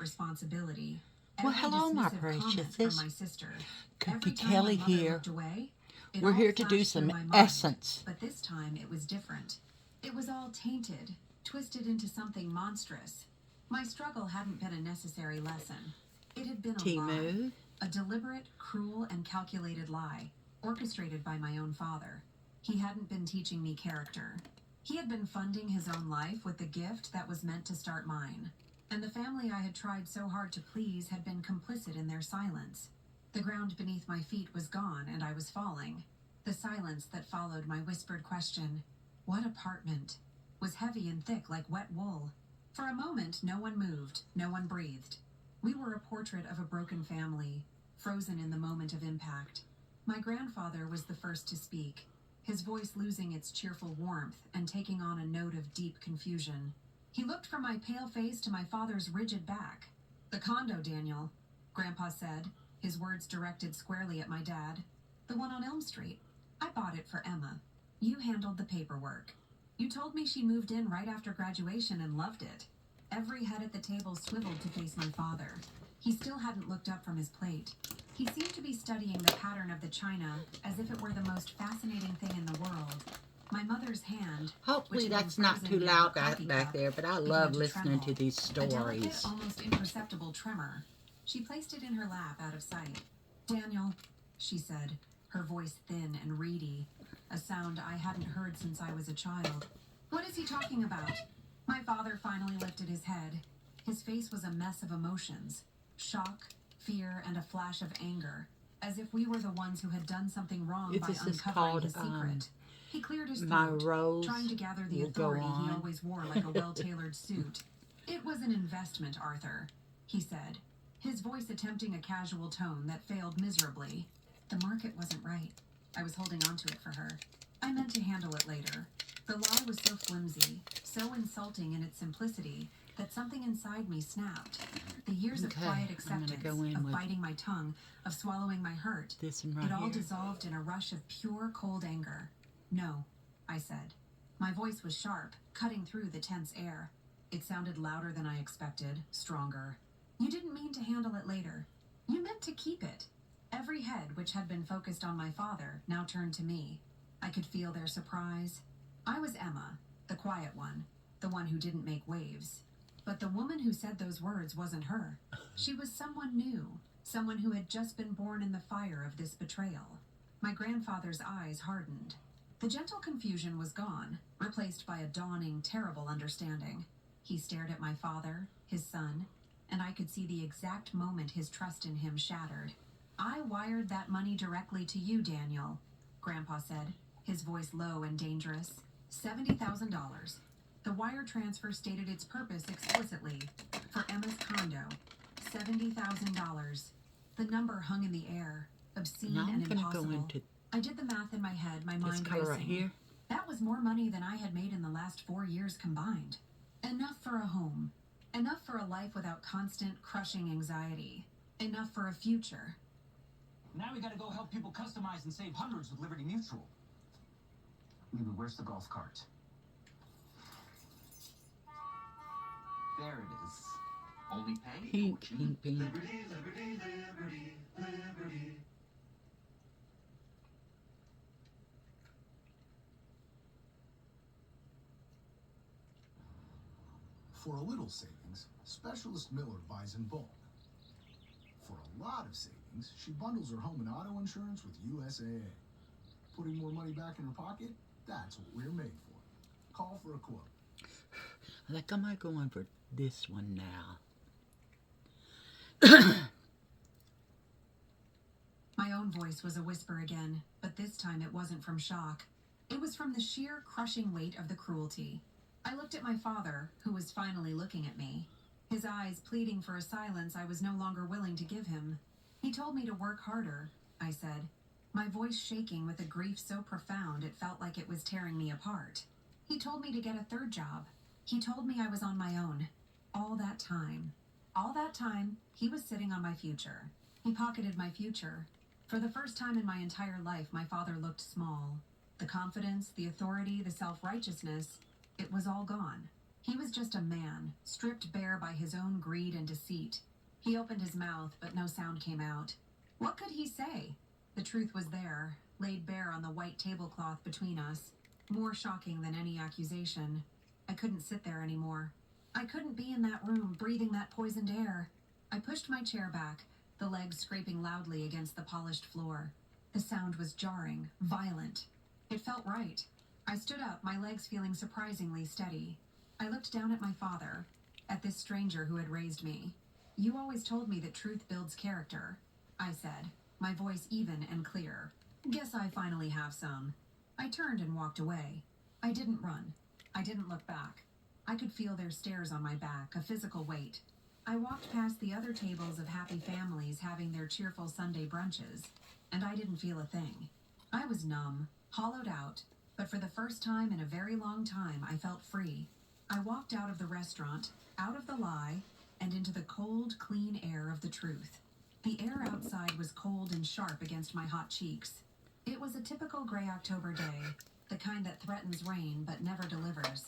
responsibility. Well, Every hello, my dismissive comment preciouses. from my sister. Cookie Every time Kelly my mother here. looked away, it We're all here to do flashed through some my mind. essence. But this time it was different. It was all tainted, twisted into something monstrous. My struggle hadn't been a necessary lesson. It had been a lie. Timu. A deliberate, cruel, and calculated lie, orchestrated by my own father. He hadn't been teaching me character. He had been funding his own life with the gift that was meant to start mine. And the family I had tried so hard to please had been complicit in their silence. The ground beneath my feet was gone, and I was falling. The silence that followed my whispered question, "What apartment?" was heavy and thick like wet wool. For a moment, no one moved, no one breathed. We were a portrait of a broken family, frozen in the moment of impact. My grandfather was the first to speak, his voice losing its cheerful warmth and taking on a note of deep confusion. He looked from my pale face to my father's rigid back. "The condo, Daniel," Grandpa said, his words directed squarely at my dad. "The one on Elm Street. I bought it for Emma. You handled the paperwork. You told me she moved in right after graduation and loved it." Every head at the table swiveled to face my father. He still hadn't looked up from his plate. He seemed to be studying the pattern of the china as if it were the most fascinating thing in the world. My mother's hand, Hopefully which had been that's not frozen too near her loud coffee back cup, there, but I began love to listening to tremble. these A delicate, stories. almost imperceptible tremor. She placed it in her lap out of sight. "Daniel," she said, her voice thin and reedy, a sound I hadn't heard since I was a child. "What is he talking about?" My father finally lifted his head. His face was a mess of emotions. Shock, fear, and a flash of anger, as if we were the ones who had done something wrong by This is uncovering called his secret. He cleared his My throat, Rose trying to gather the Will Go authority he On. always wore like a well-tailored suit. "It was an investment, Arthur," he said, his voice attempting a casual tone that failed miserably. "The market wasn't right. I was holding on to it for her. I meant to handle it later." The lie was so flimsy, so insulting in its simplicity, that something inside me snapped. The years of Okay, quiet I'm gonna acceptance, go in of with biting my tongue, of swallowing my hurt, this one right it all here. dissolved in a rush of pure, cold anger. "No," I said. My voice was sharp, cutting through the tense air. It sounded louder than I expected, stronger. "You didn't mean to handle it later. You meant to keep it." Every head which had been focused on my father now turned to me. I could feel their surprise. I was Emma, the quiet one, the one who didn't make waves. But the woman who said those words wasn't her. She was someone new, someone who had just been born in the fire of this betrayal. My grandfather's eyes hardened. The gentle confusion was gone, replaced by a dawning, terrible understanding. He stared at my father, his son, and I could see the exact moment his trust in him shattered. "I wired that money directly to you, Daniel," Grandpa said, his voice low and dangerous. $70,000. The wire transfer stated its purpose explicitly. For Emma's condo. $70,000. The number hung in the air, obscene Now I'm and gonna impossible. go into I did the math in my head, my this mind color racing. right here. That was more money than I had made in the last 4 years combined. Enough for a home. Enough for a life without constant, crushing anxiety. Enough for a future. Now we gotta go help people customize and save hundreds with Liberty Mutual. Maybe where's the golf cart? There it is. Only pay Pink, pink, pink. Liberty, liberty, liberty, liberty. For a little savings, Specialist Miller buys in bulk. For a lot of savings, she bundles her home and auto insurance with USAA. Putting more money back in her pocket? That's what we're made for. Call for a quote. I think I might go in for this one now. My own voice was a whisper again, but this time it wasn't from shock. It was from the sheer, crushing weight of the cruelty. I looked at my father, who was finally looking at me, his eyes pleading for a silence I was no longer willing to give him. "He told me to work harder," I said, my voice shaking with a grief so profound it felt like it was tearing me apart. "He told me to get a third job. He told me I was on my own. All that time, he was sitting on my future. He pocketed my future. For the first time in my entire life, my father looked small. The confidence, the authority, the self-righteousness, it was all gone. He was just a man, stripped bare by his own greed and deceit. He opened his mouth, but no sound came out. What could he say? The truth was there, laid bare on the white tablecloth between us. More shocking than any accusation. I couldn't sit there anymore. I couldn't be in that room, breathing that poisoned air. I pushed my chair back, the legs scraping loudly against the polished floor. The sound was jarring, violent. It felt right. I stood up, my legs feeling surprisingly steady. I looked down at my father, at this stranger who had raised me. You always told me that truth builds character, I said, my voice even and clear. Guess I finally have some. I turned and walked away. I didn't run. I didn't look back. I could feel their stares on my back, a physical weight. I walked past the other tables of happy families having their cheerful Sunday brunches, and I didn't feel a thing. I was numb, hollowed out, but for the first time in a very long time, I felt free. I walked out of the restaurant, out of the lie, and into the cold, clean air of the truth. The air outside was cold and sharp against my hot cheeks. It was a typical gray October day, the kind that threatens rain but never delivers.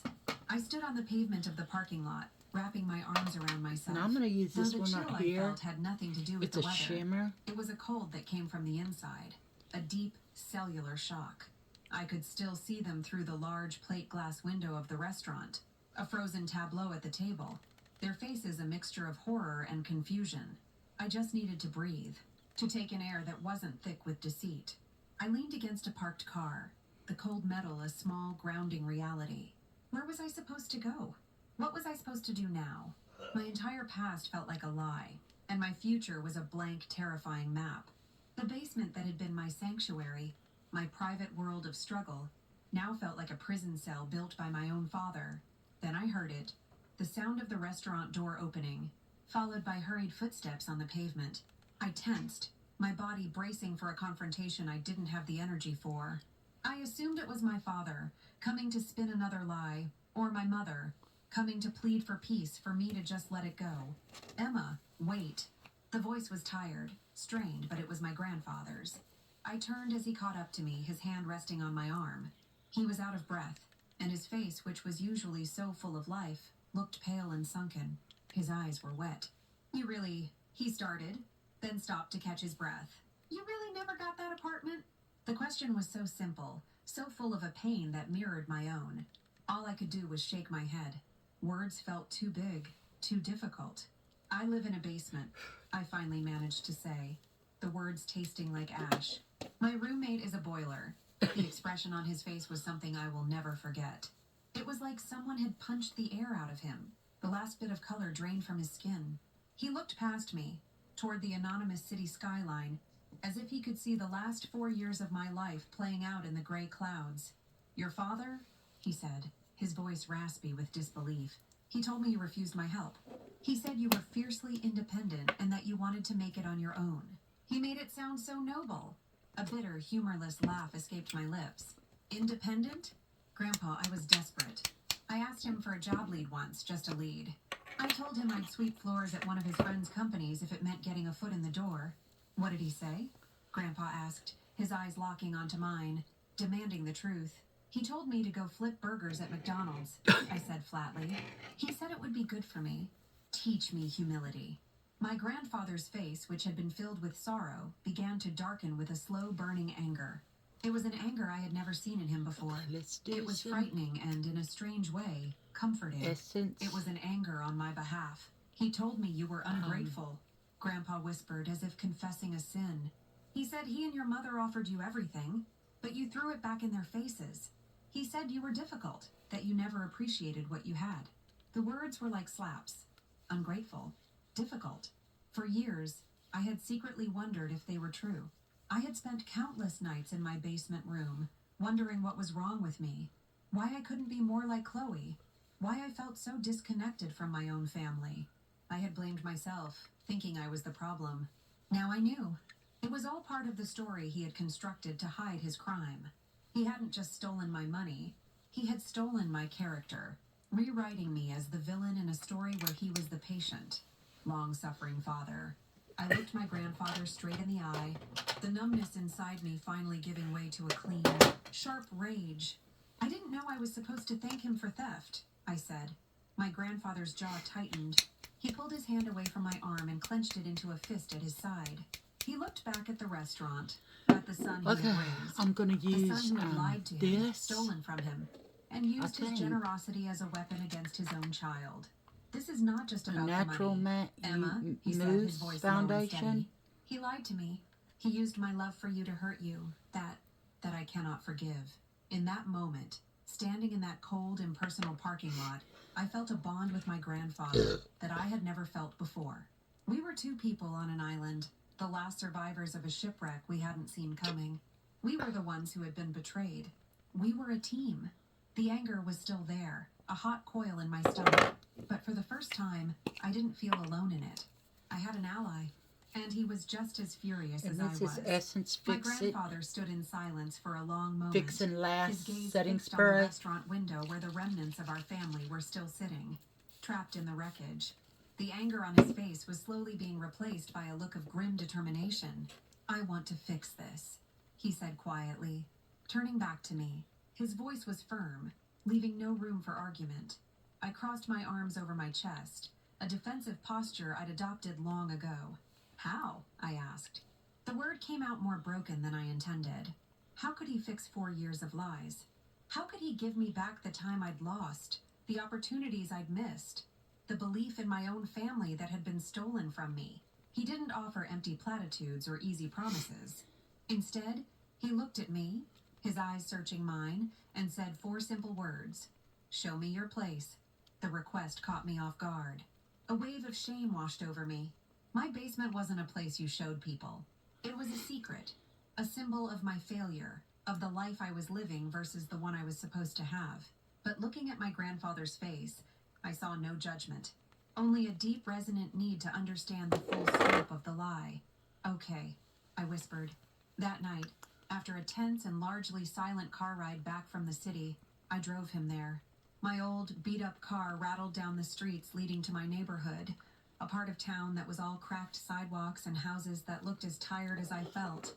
I stood on the pavement of the parking lot, wrapping my arms around myself. Now I'm gonna use this Though the one chill right I here. felt had nothing to do with It's the a weather. shimmer. It was a cold that came from the inside, a deep cellular shock. I could still see them through the large plate glass window of the restaurant, a frozen tableau at the table, their faces a mixture of horror and confusion. I just needed to breathe, to take in air that wasn't thick with deceit. I leaned against a parked car, the cold metal a small, grounding reality. Where was I supposed to go? What was I supposed to do now? My entire past felt like a lie, and my future was a blank, terrifying map. The basement that had been my sanctuary, my private world of struggle, now felt like a prison cell built by my own father. Then I heard it, the sound of the restaurant door opening, followed by hurried footsteps on the pavement. I tensed, my body bracing for a confrontation I didn't have the energy for. I assumed it was my father, coming to spin another lie, or my mother, coming to plead for peace, for me to just let it go. Emma, wait. The voice was tired, strained, but it was my grandfather's. I turned as he caught up to me, his hand resting on my arm. He was out of breath, and his face, which was usually so full of life, looked pale and sunken. His eyes were wet. He started, then stopped to catch his breath. You really never got that apartment? The question was so simple, so full of a pain that mirrored my own. All I could do was shake my head. Words felt too big, too difficult. I live in a basement, I finally managed to say, the words tasting like ash. My roommate is a boiler. The expression on his face was something I will never forget. It was like someone had punched the air out of him. The last bit of color drained from his skin. He looked past me, toward the anonymous city skyline, as if he could see the last 4 years of my life playing out in the gray clouds. Your father? He said, his voice raspy with disbelief. He told me you refused my help. He said you were fiercely independent and that you wanted to make it on your own. He made it sound so noble. A bitter, humorless laugh escaped my lips. Independent? Grandpa, I was desperate. I asked him for a job lead once, just a lead. I told him I'd sweep floors at one of his friend's companies if it meant getting a foot in the door. What did he say? Grandpa asked, his eyes locking onto mine, demanding the truth. He told me to go flip burgers at McDonald's, I said flatly. He said it would be good for me. Teach me humility. My grandfather's face, which had been filled with sorrow, began to darken with a slow burning anger. It was an anger I had never seen in him before. Let's do It was some frightening and, in a strange way, comforting. essence. It was an anger on my behalf. He told me you were ungrateful, Grandpa whispered as if confessing a sin. He said he and your mother offered you everything, but you threw it back in their faces. He said you were difficult, that you never appreciated what you had. The words were like slaps. Ungrateful. Difficult. For years, I had secretly wondered if they were true. I had spent countless nights in my basement room, wondering what was wrong with me, why I couldn't be more like Chloe, why I felt so disconnected from my own family. I had blamed myself, thinking I was the problem. Now I knew. It was all part of the story he had constructed to hide his crime. He hadn't just stolen my money, he had stolen my character, rewriting me as the villain in a story where he was the patient, long-suffering father. I looked my grandfather straight in the eye, the numbness inside me finally giving way to a clean, sharp rage. I didn't know I was supposed to thank him for theft, I said. My grandfather's jaw tightened. He pulled his hand away from my arm and clenched it into a fist at his side. He looked back at the restaurant, at the son he Okay, had raised. I'm gonna The use son who had lied to him, this. stolen from him, and used his think. generosity as a weapon against his own child. This is not just A about Natural the money. Emma, he said, his Mousse voice low and Foundation. steady. He lied to me. He used my love for you to hurt you. That I cannot forgive. In that moment, standing in that cold, impersonal parking lot, I felt a bond with my grandfather that I had never felt before. We were two people on an island, the last survivors of a shipwreck we hadn't seen coming. We were the ones who had been betrayed. We were a team. The anger was still there, a hot coil in my stomach. But for the first time, I didn't feel alone in it. I had an ally, and he was just as furious And as I this was. is Essence My Fix It. grandfather stood in silence for a long moment. Fix and His Last gaze Setting fixed on the Spray. restaurant window where the remnants of our family were still sitting, trapped in the wreckage. The anger on his face was slowly being replaced by a look of grim determination. I want to fix this, he said quietly, turning back to me. His voice was firm, leaving no room for argument. I crossed my arms over my chest, a defensive posture I'd adopted long ago. How? I asked. The word came out more broken than I intended. How could he fix 4 years of lies? How could he give me back the time I'd lost, the opportunities I'd missed, the belief in my own family that had been stolen from me? He didn't offer empty platitudes or easy promises. Instead, he looked at me, his eyes searching mine, and said 4 simple words. Show me your place. The request caught me off guard. A wave of shame washed over me. My basement wasn't a place you showed people. It was a secret, a symbol of my failure, of the life I was living versus the one I was supposed to have. But looking at my grandfather's face, I saw no judgment, only a deep, resonant need to understand the full scope of the lie. Okay, I whispered. That night, after a tense and largely silent car ride back from the city, I drove him there. My old, beat-up car rattled down the streets leading to my neighborhood, a part of town that was all cracked sidewalks and houses that looked as tired as I felt.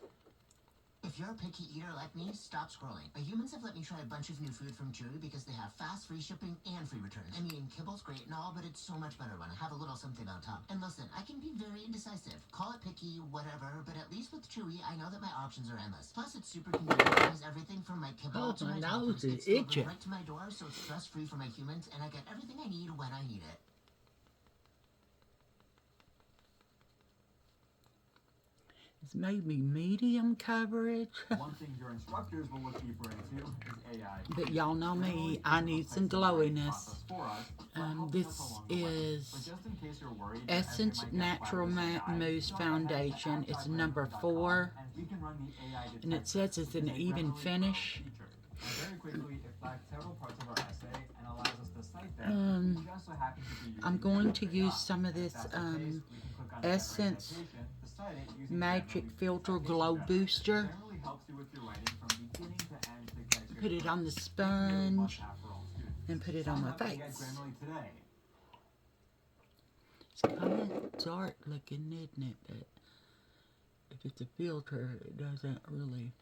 If you're a picky eater like me, stop scrolling. My humans have let me try a bunch of new food from Chewy because they have fast, free shipping and free returns. I mean, kibble's great and all, but it's so much better when I have a little something on top. And listen, I can be very indecisive. Call it picky, whatever, but at least with Chewy, I know that my options are endless. Plus, it's super convenient because everything from my kibble to my nose toppers is gets delivered itching. right to my door, so it's stress-free for my humans, and I get everything I need when I need it. It's maybe medium coverage. One thing your instructors will look deeper into is AI. But y'all know me, I need some glowiness. This is Essence Natural Mousse Foundation. It's number 4, and it says it's an even finish. Very quickly, it flagged several parts of our essay and allows us to cite them. We just so happen to be using I'm going to AI. use some of If this that's the case, we can click on the Essence citation to cite it using Magic Grammarly Filter citation Glow generator. Booster. Generally helps you with your writing from beginning to end to catch your Put it on the Really sponge must-have for all students. and put it on my Sign up and get face. Grammarly today. It's kind of dark looking, isn't it? But if it's a filter, it doesn't really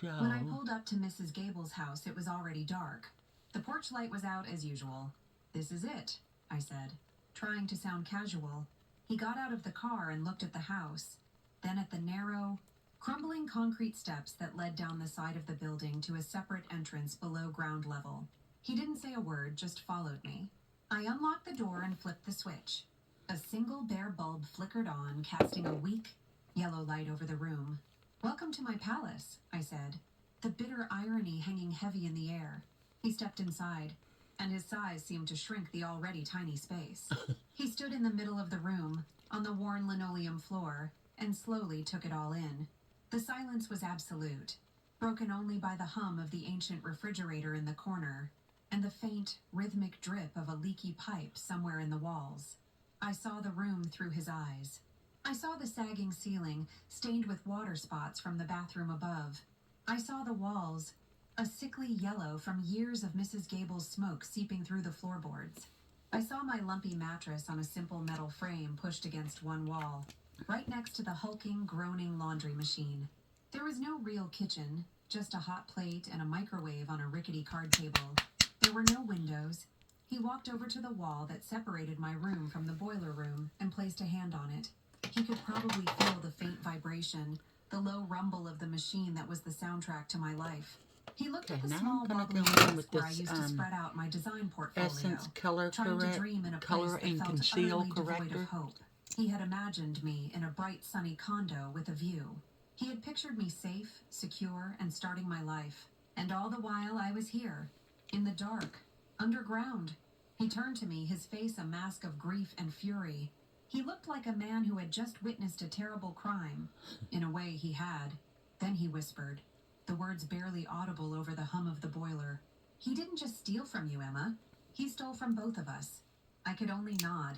show. When I pulled up to Mrs. Gable's house, it was already dark. The porch light was out as usual. This is it, I said, trying to sound casual. He got out of the car and looked at the house, then at the narrow, crumbling concrete steps that led down the side of the building to a separate entrance below ground level. He didn't say a word, just followed me. I unlocked the door and flipped the switch. A single bare bulb flickered on, casting a weak, yellow light over the room. Welcome to my palace, I said, the bitter irony hanging heavy in the air. He stepped inside, and his size seemed to shrink the already tiny space. He stood in the middle of the room, on the worn linoleum floor, and slowly took it all in. The silence was absolute, broken only by the hum of the ancient refrigerator in the corner, and the faint, rhythmic drip of a leaky pipe somewhere in the walls. I saw the room through his eyes. I saw the sagging ceiling, stained with water spots from the bathroom above. I saw the walls, a sickly yellow from years of Mrs. Gable's smoke seeping through the floorboards. I saw my lumpy mattress on a simple metal frame pushed against one wall, right next to the hulking, groaning laundry machine. There was no real kitchen, just a hot plate and a microwave on a rickety card table. There There were no windows. He walked over to the wall that separated my room from the boiler room and placed a hand on it. He could probably feel the faint vibration, the low rumble of the machine that was the soundtrack to my life. He looked at the now small I'm gonna wobbly go in desk with where I this, used to spread out my design portfolio, Essence Color trying to Correct, dream in a Color place that and felt Conceal utterly devoid Corrector. of hope. He had imagined me in a bright, sunny condo with a view. He had pictured me safe, secure, and starting my life. And all the while I was here, in the dark, underground. He turned to me, his face a mask of grief and fury. He looked like a man who had just witnessed a terrible crime. In a way, he had. Then he whispered, the words barely audible over the hum of the boiler. He didn't just steal from you, Emma. He stole from both of us. I could only nod,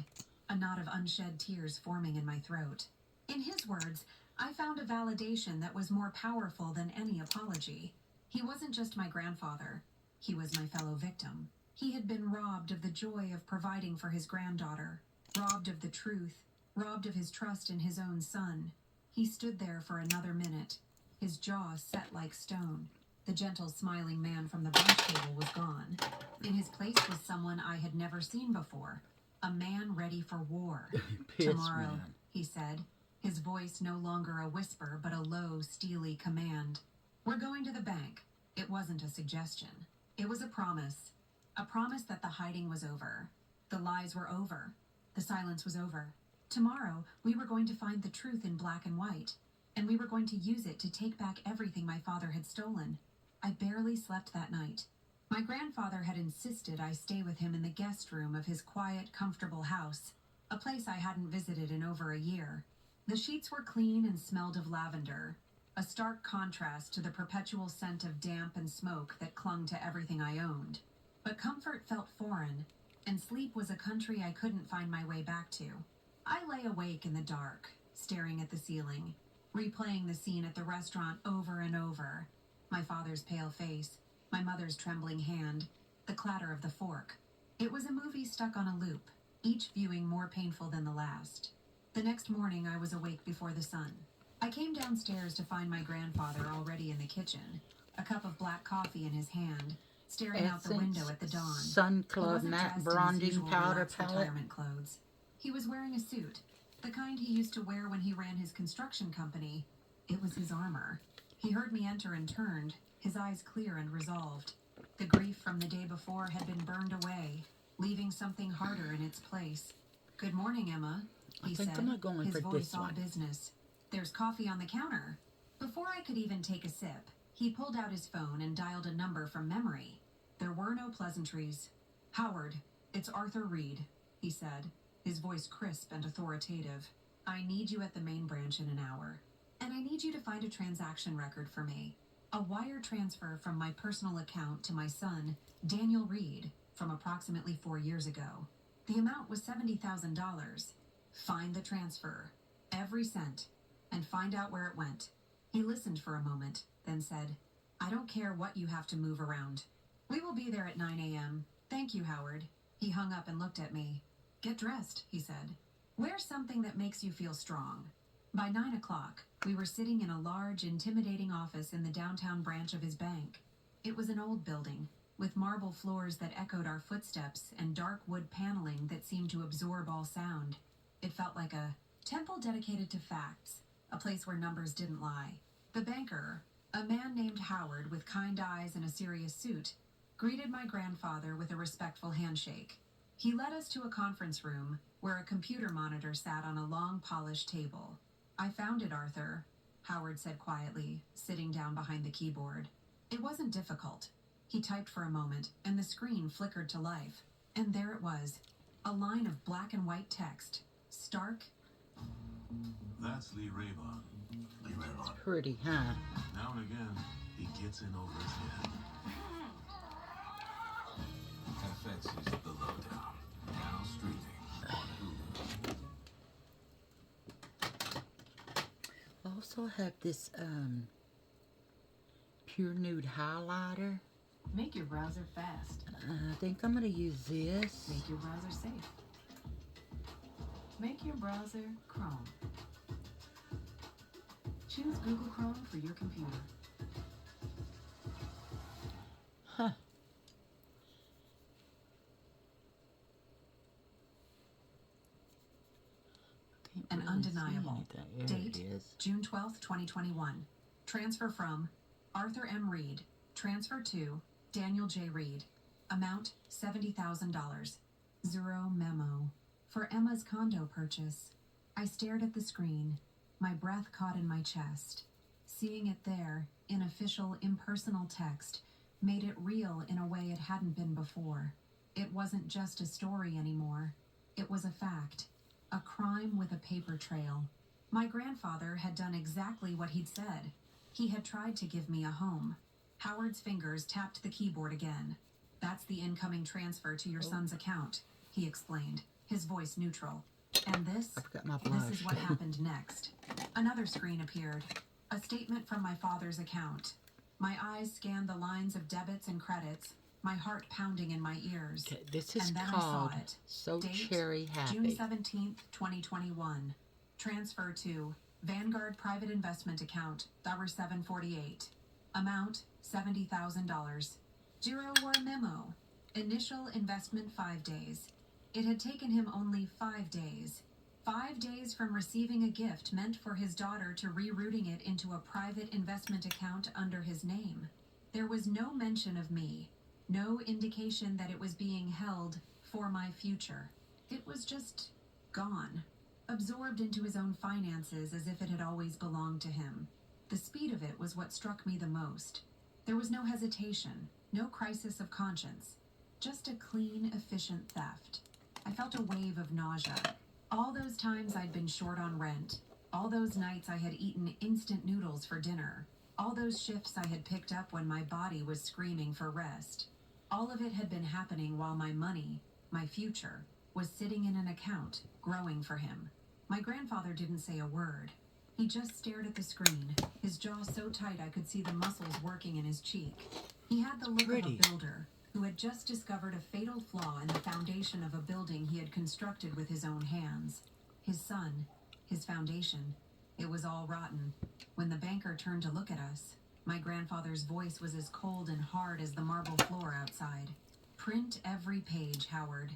a knot of unshed tears forming in my throat. In his words, I found a validation that was more powerful than any apology. He wasn't just my grandfather. He was my fellow victim. He had been robbed of the joy of providing for his granddaughter, robbed of the truth, robbed of his trust in his own son. He stood there for another minute, his jaw set like stone. The gentle, smiling man from the brunch table was gone. In his place was someone I had never seen before, a man ready for war. Piss Tomorrow, man. he said, his voice no longer a whisper but a low, steely command. We're going to the bank. It wasn't a suggestion. It was a promise. A promise that the hiding was over. The lies were over. The silence was over. Tomorrow, we were going to find the truth in black and white, and we were going to use it to take back everything my father had stolen. I barely slept that night. My grandfather had insisted I stay with him in the guest room of his quiet, comfortable house, a place I hadn't visited in over a year. The sheets were clean and smelled of lavender, a stark contrast to the perpetual scent of damp and smoke that clung to everything I owned. But comfort felt foreign, and sleep was a country I couldn't find my way back to. I lay awake in the dark, staring at the ceiling, replaying the scene at the restaurant over and over. My father's pale face, my mother's trembling hand, the clatter of the fork. It was a movie stuck on a loop, each viewing more painful than the last. The next morning I was awake before the sun. I came downstairs to find my grandfather already in the kitchen, a cup of black coffee in his hand, staring out the window at the dawn. Sun He Club wasn't Matte dressed in his Bronzing usual Powder relaxed Palette. retirement clothes. He was wearing a suit, the kind he used to wear when he ran his construction company. It was his armor. He heard me enter and turned, his eyes clear and resolved. The grief from the day before had been burned away, leaving something harder in its place. Good morning, Emma, he said, I'm going his for voice this all one. business. There's coffee on the counter. Before I could even take a sip, he pulled out his phone and dialed a number from memory. There were no pleasantries. Howard, it's Arthur Reed, he said, his voice crisp and authoritative. I need you at the main branch in an hour, and I need you to find a transaction record for me. A wire transfer from my personal account to my son, Daniel Reed, from approximately 4 years ago. The amount was $70,000. Find the transfer, every cent, and find out where it went. He listened for a moment, then said, I don't care what you have to move around. We will be there at 9 a.m. Thank you, Howard. He hung up and looked at me. Get dressed, he said. Wear something that makes you feel strong. By 9 o'clock, we were sitting in a large, intimidating office in the downtown branch of his bank. It was an old building, with marble floors that echoed our footsteps and dark wood paneling that seemed to absorb all sound. It felt like a temple dedicated to facts, a place where numbers didn't lie. The banker, a man named Howard with kind eyes and a serious suit, greeted my grandfather with a respectful handshake. He led us to a conference room where a computer monitor sat on a long, polished table. I found it, Arthur, Howard said quietly, sitting down behind the keyboard. It wasn't difficult. He typed for a moment, and the screen flickered to life. And there it was, a line of black and white text, stark. That's Lee Raybon. Lee Raybon. Pretty, huh? Now and again, he gets in over his head. FX is The Lowdown. Now streaming on Hulu. I also have this Pure Nude highlighter. Make your browser fast. I think I'm going to use this. Make your browser safe. Make your browser Chrome. Choose Google Chrome for your computer. Huh. and really see undeniable. anything. There it Date, is. June 12th, 2021. Transfer from Arthur M. Reed. Transfer to Daniel J. Reed. Amount $70,000. Zero memo. For Emma's condo purchase. I stared at the screen. My breath caught in my chest. Seeing it there, in official, impersonal text, made it real in a way it hadn't been before. It wasn't just a story anymore. It was a fact. A crime with a paper trail. My grandfather had done exactly what he'd said. He had tried to give me a home. Howard's fingers tapped the keyboard again. That's the incoming transfer to your son's account, he explained, his voice neutral. And this I forgot my blush. is what happened next. Another screen appeared. A statement from my father's account. My eyes scanned the lines of debits and credits, my heart pounding in my ears. Okay, this is And then called I saw it. So Date, Cherry June Happy. 17th, 2021. Transfer to Vanguard Private Investment Account, $748. Amount, $70,000. Zero or memo. Initial investment 5 days. It had taken him only 5 days. 5 days from receiving a gift meant for his daughter to rerouting it into a private investment account under his name. There was no mention of me. No indication that it was being held for my future. It was just gone, absorbed into his own finances as if it had always belonged to him. The speed of it was what struck me the most. There was no hesitation, no crisis of conscience, just a clean, efficient theft. I felt a wave of nausea. All those times I'd been short on rent, all those nights I had eaten instant noodles for dinner, all those shifts I had picked up when my body was screaming for rest. All of it had been happening while my money, my future, was sitting in an account, growing for him. My grandfather didn't say a word. He just stared at the screen, his jaw so tight I could see the muscles working in his cheek. He had the look Pretty. of a builder who had just discovered a fatal flaw in the foundation of a building he had constructed with his own hands. His son, his foundation, it was all rotten. When the banker turned to look at us, my grandfather's voice was as cold and hard as the marble floor outside. Print every page, Howard.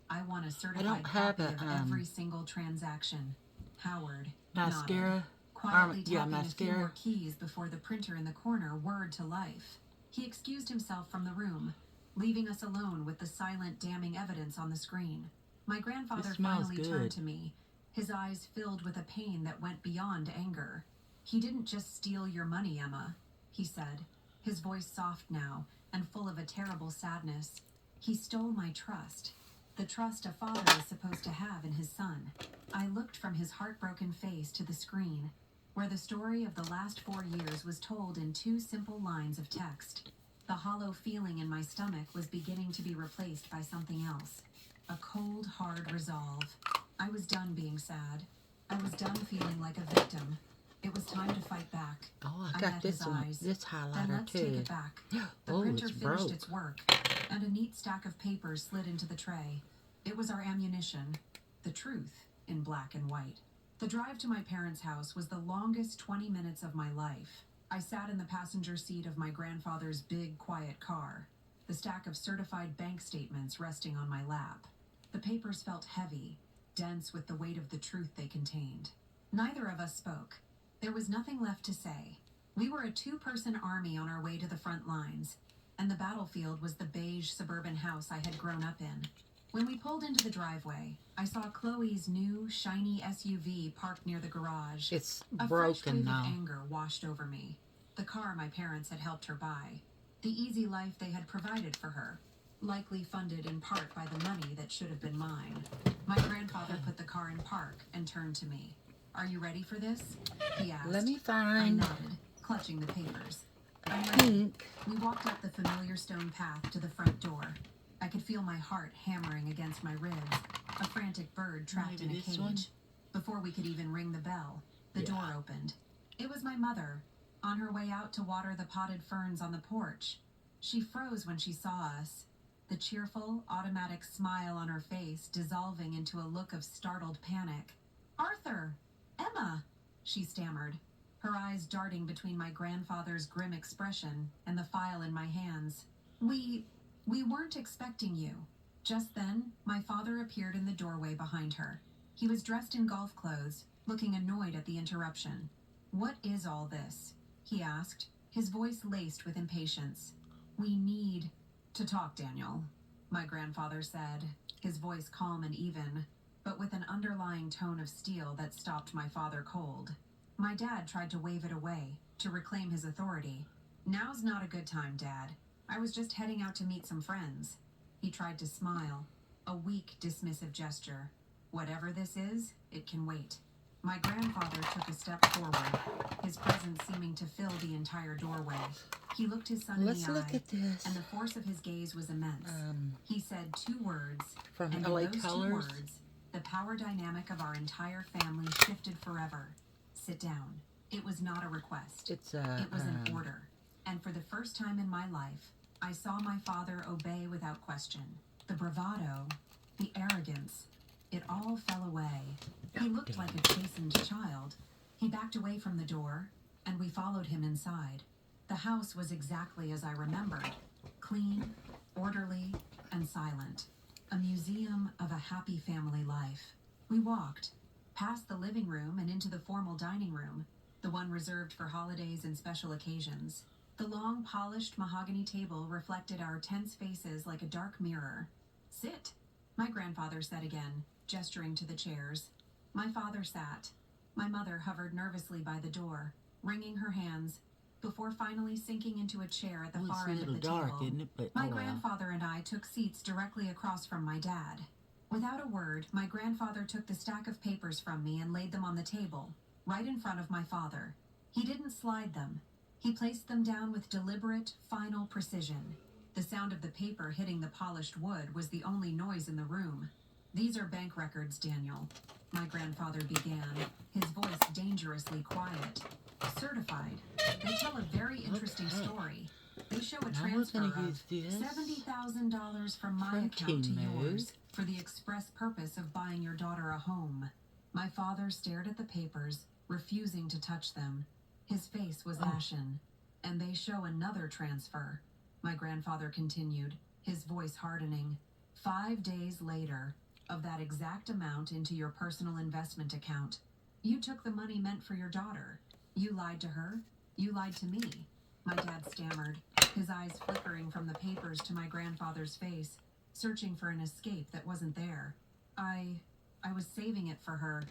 I want a certified have copy a, of every single transaction. Howard Mascara. nodded, quietly Yeah, tapping a few mascara. more keys before the printer in the corner whirred to life. He excused himself from the room, leaving us alone with the silent, damning evidence on the screen. My grandfather It smells finally turned good. to me, his eyes filled with a pain that went beyond anger. He didn't just steal your money, Emma, he said, his voice soft now and full of a terrible sadness. He stole my trust, the trust a father is supposed to have in his son. I looked from his heartbroken face to the screen, where the story of the last 4 years was told in 2 simple lines of text. The hollow feeling in my stomach was beginning to be replaced by something else. A cold, hard resolve. I was done being sad. I was done feeling like a victim. It was time to fight back. Oh, I I got met this his one. eyes. This Then highlighter let's take too. it back. The Oh, printer it's finished broke. its work, and a neat stack of papers slid into the tray. It was our ammunition. The truth, in black and white. The drive to my parents' house was the longest 20 minutes of my life. I sat in the passenger seat of my grandfather's big, quiet car, the stack of certified bank statements resting on my lap. The papers felt heavy, dense with the weight of the truth they contained. Neither of us spoke. There was nothing left to say. We were a 2-person army on our way to the front lines, and the battlefield was the beige suburban house I had grown up in. When we pulled into the driveway, I saw Chloe's new, shiny SUV parked near the garage. It's A fresh broken wave now. of anger washed over me. The car my parents had helped her buy. The easy life they had provided for her. Likely funded in part by the money that should have been mine. My grandfather put the car in park and turned to me. "Are you ready for this?" he asked. Let me I find nodded, clutching the papers. "I'm ready." pink. We walked up the familiar stone path to the front door. I could feel my heart hammering against my ribs, a frantic bird trapped Maybe in a this cage. one? Before we could even ring the bell, the Yeah. door opened. It was my mother, on her way out to water the potted ferns on the porch. She froze when she saw us, the cheerful, automatic smile on her face dissolving into a look of startled panic. "Arthur! Emma!" she stammered, her eyes darting between my grandfather's grim expression and the file in my hands. We weren't expecting you." Just then, my father appeared in the doorway behind her. He was dressed in golf clothes, looking annoyed at the interruption. "What is all this?" he asked, his voice laced with impatience. "We need to talk, Daniel," my grandfather said, his voice calm and even, but with an underlying tone of steel that stopped my father cold. My dad tried to wave it away, to reclaim his authority. "Now's not a good time, Dad. I was just heading out to meet some friends." He tried to smile, a weak, dismissive gesture. "Whatever this is, it can wait." My grandfather took a step forward, his presence seeming to fill the entire doorway. He looked his son in Let's the look eye, at this. and the force of his gaze was immense. He He said 2 words, from and LA in those Colors. 2 words, the power dynamic of our entire family shifted forever. "Sit down." It was not a request. It's It was an order. And for the first time in my life, I saw my father obey without question. The bravado, the arrogance, it all fell away. He looked like a chastened child. He backed away from the door, and we followed him inside. The house was exactly as I remembered. Clean, orderly, and silent. A museum of a happy family life. We walked, past the living room and into the formal dining room, the one reserved for holidays and special occasions. The long, polished mahogany table reflected our tense faces like a dark mirror. "Sit," my grandfather said again, gesturing to the chairs. My father sat. My mother hovered nervously by the door, wringing her hands, before finally sinking into a chair at the Well, it's far a end of little the dark, table. isn't it? But My oh well. grandfather and I took seats directly across from my dad. Without a word, my grandfather took the stack of papers from me and laid them on the table, right in front of my father. He didn't slide them. He placed them down with deliberate, final precision. The sound of the paper hitting the polished wood was the only noise in the room. "These are bank records, Daniel," my grandfather began, his voice dangerously quiet. "Certified. They tell a very interesting story. They show a Now we're transfer gonna of use this $70,000 from my account to printing yours mode. for the express purpose of buying your daughter a home." My father stared at the papers, refusing to touch them. His face was ashen. "And they show another transfer," my grandfather continued, his voice hardening. "5 days later, of that exact amount into your personal investment account. You took the money meant for your daughter. You lied to her. You lied to me." My dad stammered, his eyes flickering from the papers to my grandfather's face, searching for an escape that wasn't there. I was saving it for her,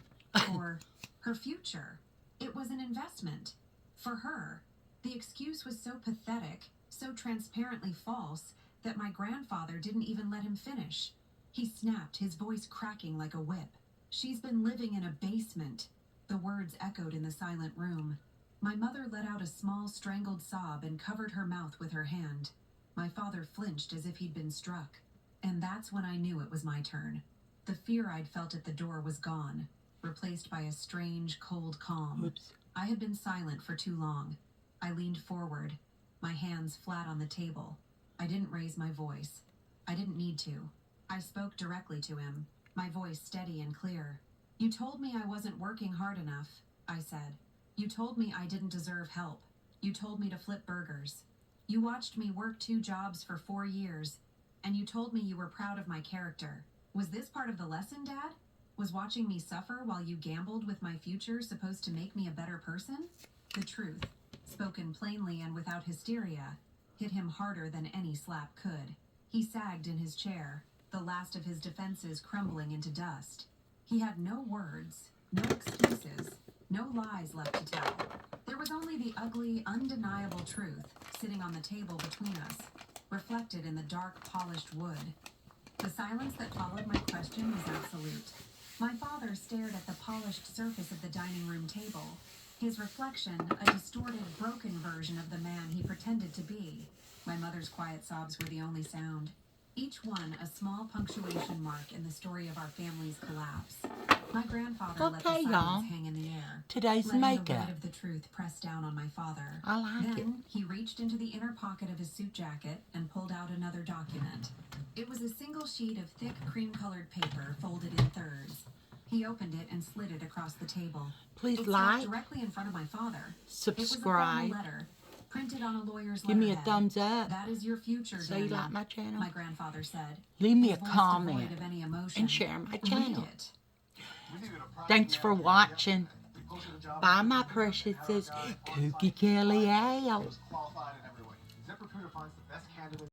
for her future. It was an investment. For her. The excuse was so pathetic, so transparently false, that my grandfather didn't even let him finish. He snapped, his voice cracking like a whip. "She's been living in a basement." The words echoed in the silent room. My mother let out a small, strangled sob and covered her mouth with her hand. My father flinched as if he'd been struck. And that's when I knew it was my turn. The fear I'd felt at the door was gone, replaced by a strange, cold calm. Oops. I had been silent for too long. I leaned forward, my hands flat on the table. I didn't raise my voice. I didn't need to. I spoke directly to him, my voice steady and clear. "You told me I wasn't working hard enough," I said. "You told me I didn't deserve help. You told me to flip burgers. You watched me work 2 jobs for 4 years, and you told me you were proud of my character. Was this part of the lesson, Dad? Was watching me suffer while you gambled with my future supposed to make me a better person?" The truth, spoken plainly and without hysteria, hit him harder than any slap could. He sagged in his chair, the last of his defenses crumbling into dust. He had no words, no excuses, no lies left to tell. There was only the ugly, undeniable truth sitting on the table between us, reflected in the dark, polished wood. The silence that followed my question was absolute. My father stared at the polished surface of the dining room table, his reflection a distorted, broken version of the man he pretended to be. My mother's quiet sobs were the only sound, each one a small punctuation mark in the story of our family's collapse. My grandfather let the Okay, y'all. silence hang in the air, Today's letting the weight makeup. of the truth press down on my father. I like it. Then he reached into the inner pocket of his suit jacket and pulled out another document. It was a single sheet of thick cream-colored paper folded in thirds. He opened it and slid it across the table. Please It like, stuck directly in front of my father. subscribe, It was a formal letter, printed on a lawyer's give me a letterhead. thumbs up, "That is your future, say you Daniel," like my channel, my grandfather said. leave me his a voice comment, devoid of any emotion. and share my "Read channel. it." Thanks for watching. Bye, my preciouses. Cookie Kelly out. Qualified in every way. ZipRecruiter finds the best candidates.